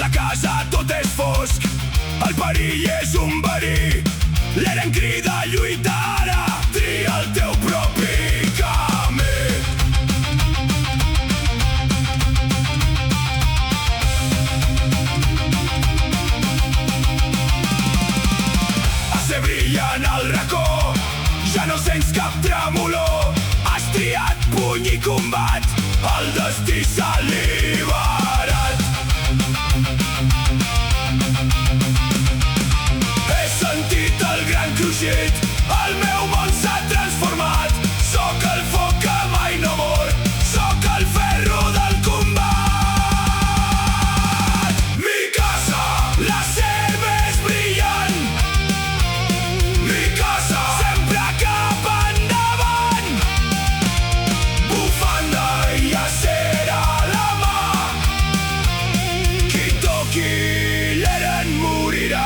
de casa tot és fosc, el perill és un verí. L'Eren crida, lluita ara, tria el teu propi camí. A ser brillant al racó, ja no sents cap tremolor. Has triat puny i combat, el destí s'ha alliberat. He sentit el gran cruixit, el meu món s'ha transformat. Sóc el foc que mai no mor, sóc el ferro del combat. Mi casa, la ser més brillant. Mi casa, sempre cap endavant. Bufanda i acer a la mà, qui toqui l'Eren morirà.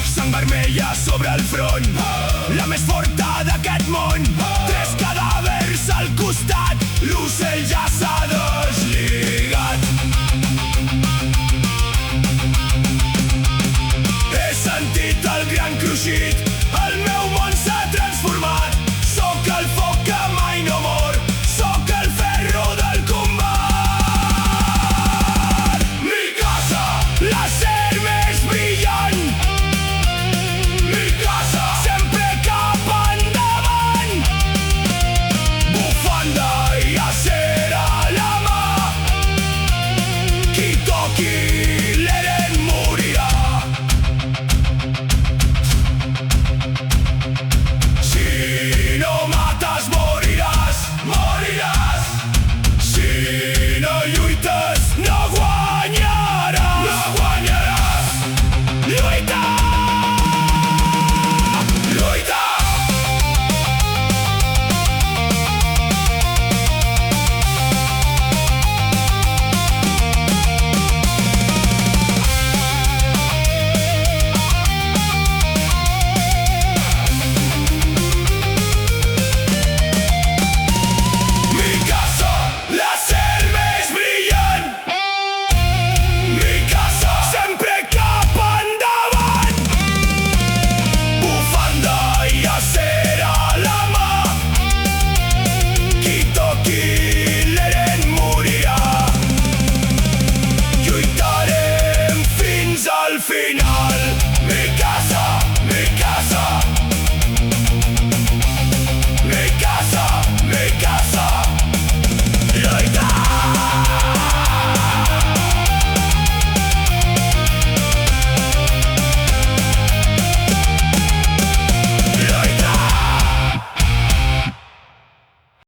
Sang vermella sobre el front, la més forta